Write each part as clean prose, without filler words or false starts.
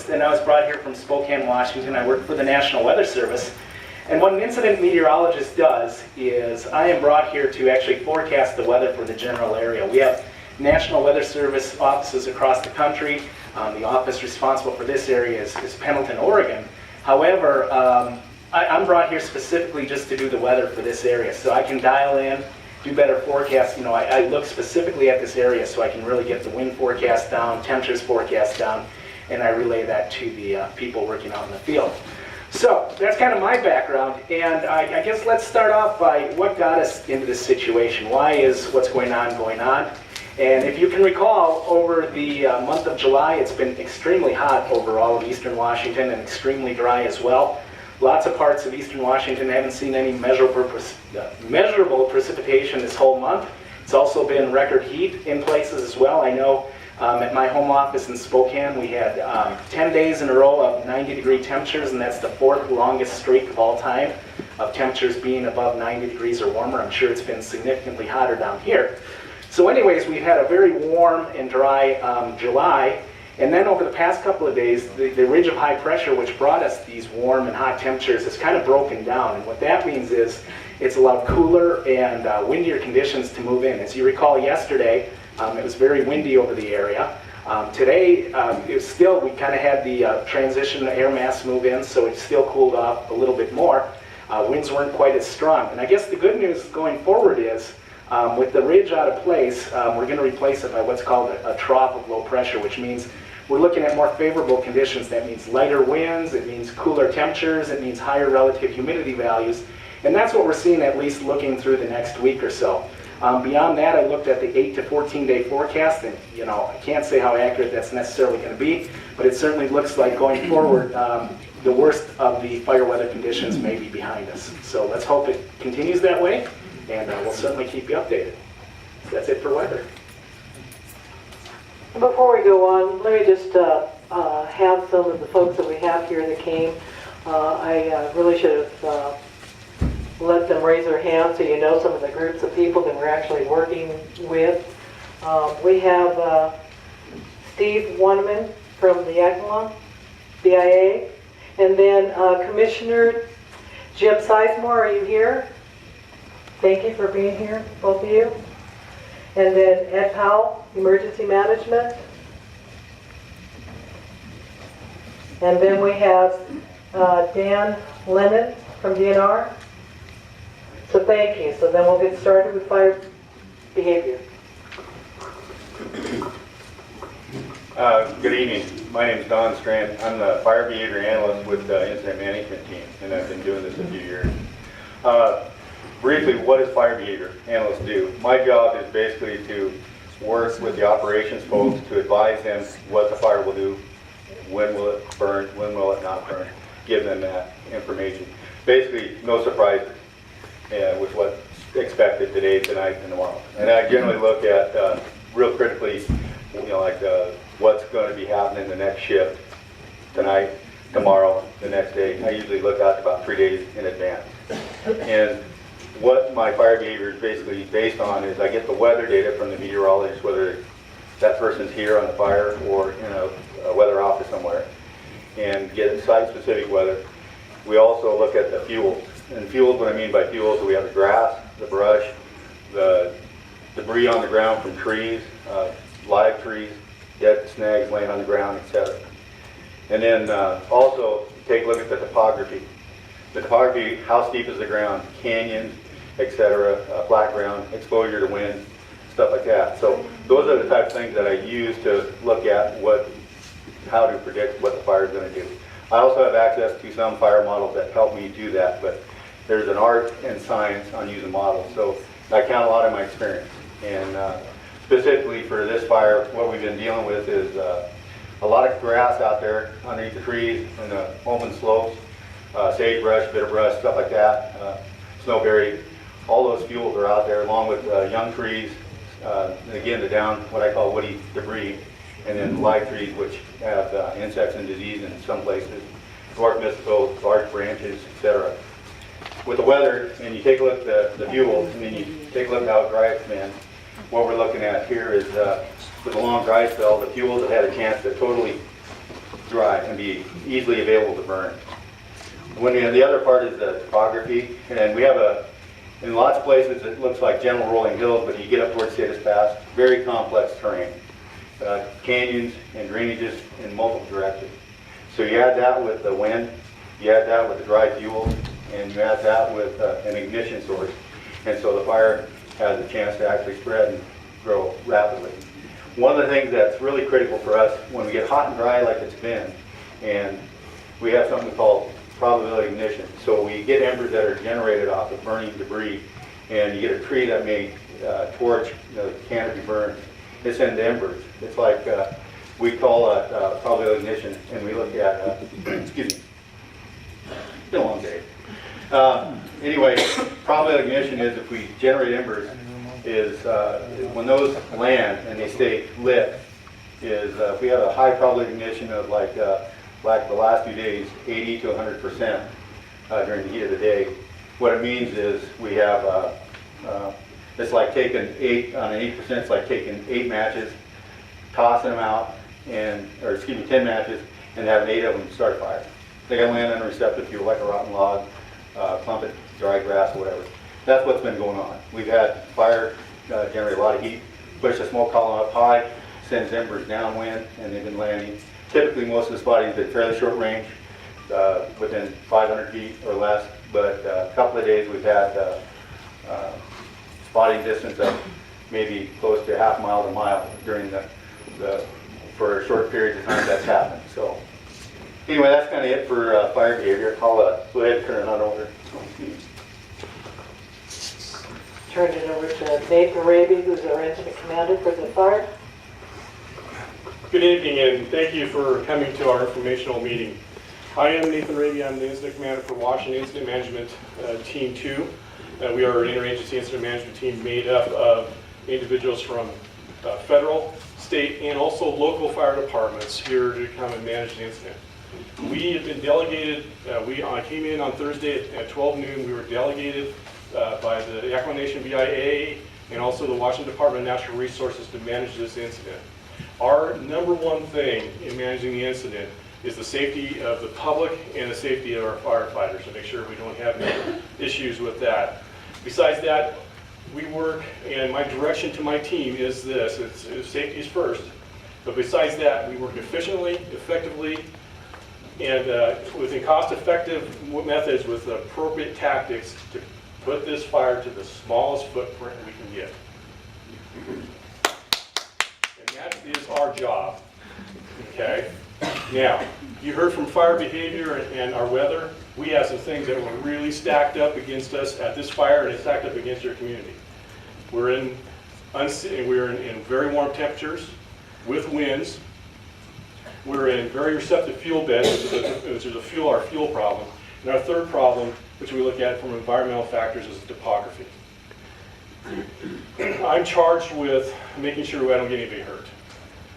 And I was brought here from Spokane, Washington. I work for the National Weather Service. And what an incident meteorologist does is I am brought here to actually forecast the weather for the general area. We have National Weather Service offices across the country. The office responsible for this area is Pendleton, Oregon. However, I'm brought here specifically just to do the weather for this area. So I can dial in, do better forecasts. You know, I look specifically at this area so I can really get the wind forecast down, temperatures forecast down, and I relay that to the people working out in the field. So that's kind of my background, and I guess let's start off by what got us into this situation. Why is what's going on? And if you can recall, over the month of July, it's been extremely hot over all of eastern Washington and extremely dry as well. Lots of parts of eastern Washington haven't seen any measurable precipitation this whole month. It's also been record heat in places as well. I know at my home office in Spokane, we had 10 days in a row of 90-degree temperatures, and that's the fourth longest streak of all time of temperatures being above 90 degrees or warmer. I'm sure it's been significantly hotter down here. So anyways, we've had a very warm and dry July, and then over the past couple of days, the ridge of high pressure, which brought us these warm and hot temperatures, has kind of broken down. And what that means is it's allowed cooler and windier conditions to move in. As you recall yesterday, it was very windy over the area. Today, it was still, we kind of had the transition air mass move in, so it still cooled off a little bit more. Winds weren't quite as strong. And I guess the good news going forward is, with the ridge out of place, we're going to replace it by what's called a trough of low pressure, which means we're looking at more favorable conditions. That means lighter winds, it means cooler temperatures, it means higher relative humidity values. And that's what we're seeing, at least looking through the next week or so. Beyond that, I looked at the 8 to 14 day forecast, and you know, I can't say how accurate that's necessarily going to be, but it certainly looks like going forward, the worst of the fire weather conditions may be behind us. So let's hope it continues that way, and we'll certainly keep you updated. So that's it for weather. Before we go on, let me just have some of the folks that we have here that came. I really should have let them raise their hands so you know some of the groups of people that we're actually working with. We have Steve Waneman from the Yakima BIA, and then Commissioner Jim Sizemore, are you here? Thank you for being here, both of you. And then Ed Powell, Emergency Management. And then we have Dan Lennon from DNR. So thank you. So then we'll get started with fire behavior. Good evening. My name is Don Strand. I'm the fire behavior analyst with the incident management team, and I've been doing this a few years. Briefly, what does fire behavior analysts do? My job is basically to work with the operations folks to advise them what the fire will do, when will it burn, when will it not burn, give them that information. Basically, no surprises with what's expected today, tonight, and tomorrow. And I generally look at real critically, you know, like what's going to be happening the next shift, tonight, tomorrow, the next day. I usually look out about 3 days in advance. And what my fire behavior is basically based on is I get the weather data from the meteorologist, whether that person's here on the fire or in a weather office somewhere, and get site-specific weather. We also look at the fuels. And fuels, what I mean by fuels, we have the grass, the brush, the debris on the ground from trees, live trees, dead snags laying on the ground, etc. And then also take a look at the topography. The topography, how steep is the ground, canyons, etc., flat ground, exposure to wind, stuff like that. So those are the type of things that I use to look at how to predict what the fire is going to do. I also have access to some fire models that help me do that, but there's an art and science on using models, so I count a lot of my experience. And specifically for this fire, what we've been dealing with is a lot of grass out there underneath the trees and the open slopes, sagebrush, bitterbrush, stuff like that, snowberry. All those fuels are out there along with young trees, and again the down, what I call woody debris, and then live trees which have insects and disease in some places, dwarf mistletoe, large branches, etc. With the weather, and you take a look at the fuels, and then you take a look at how dry it's been, what we're looking at here is with a long dry spell, the fuels have had a chance to totally dry and be easily available to burn. The other part is the topography, and we have in lots of places it looks like gentle rolling hills, but you get up towards Status Pass, very complex terrain. Canyons and drainages in multiple directions. So you add that with the wind, you add that with the dry fuel, and you add that with an ignition source. And so the fire has a chance to actually spread and grow rapidly. One of the things that's really critical for us when we get hot and dry like it's been, and we have something called probability ignition. So we get embers that are generated off of burning debris, and you get a tree that may torch, the canopy burns. It's in the embers. It's like, we call it probability ignition, and we look at, excuse me, it's been a long day. Anyway, probability ignition is if we generate embers, is when those land and they stay lit, is if we have a high probability ignition of like the last few days, 80 to 100% during the heat of the day, what it means is we have, it's like taking on an 8%, it's like taking 8 matches, tossing them out, and, or excuse me, 10 matches, and having 8 of them start a fire. They gotta land on receptive fuel like a rotten log, clump it, dry grass, or whatever. That's what's been going on. We've had fire generate a lot of heat, push the smoke column up high, sends embers downwind, and they've been landing. Typically, most of the spotting has been fairly short range, within 500 feet or less, but a couple of days we've had spotting distance of maybe close to half mile to a mile during for short periods of time that's happened. So anyway, that's kind of it for fire behavior. I'll go ahead and turn it on over. Turn it over to Nathan Raby, who's our incident commander for the fire. Good evening, and thank you for coming to our informational meeting. I am Nathan Raby. I'm the incident commander for Washington Incident Management Team 2. We are an interagency incident management team made up of individuals from federal, state, and also local fire departments here to come and manage the incident. We have been delegated, I came in on Thursday at 12 noon. We were delegated by the Yakima Nation BIA and also the Washington Department of Natural Resources to manage this incident. Our number one thing in managing the incident is the safety of the public and the safety of our firefighters, to make sure we don't have any issues with that. Besides that, we work, and my direction to my team is this, it's safety is first. But besides that, we work efficiently, effectively, and within cost-effective methods with appropriate tactics to put this fire to the smallest footprint we can get. And that is our job, okay? Now, you heard from fire behavior and our weather. We have some things that were really stacked up against us at this fire, and it's stacked up against your community. We're in very warm temperatures with winds. We're in very receptive fuel beds, which is our fuel problem. And our third problem, which we look at from environmental factors, is topography. I'm charged with making sure I don't get anybody hurt.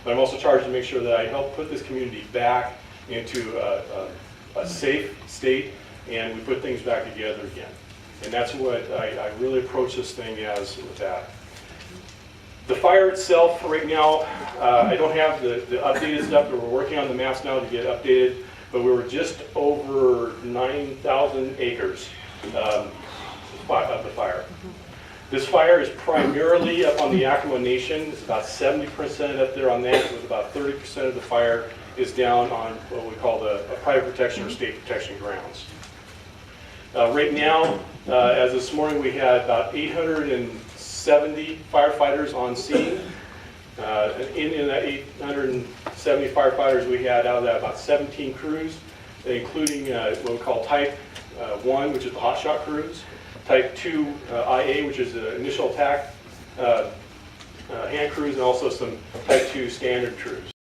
But I'm also charged to make sure that I help put this community back into a safe state, and we put things back together again. And that's what I really approach this thing as with that. The fire itself, right now, I don't have the updated stuff, but we're working on the maps now to get updated, but we were just over 9,000 acres of the fire. This fire is primarily up on the Yakima Nation. It's about 70% up there on that, with about 30% of the fire is down on what we call the private protection or state protection grounds. Right now, as this morning, we had about 870 firefighters on scene. In that 870 firefighters, we had out of that about 17 crews, including what we call Type 1, which is the hotshot crews, Type 2 IA, which is the initial attack hand crews, and also some Type 2 standard crews.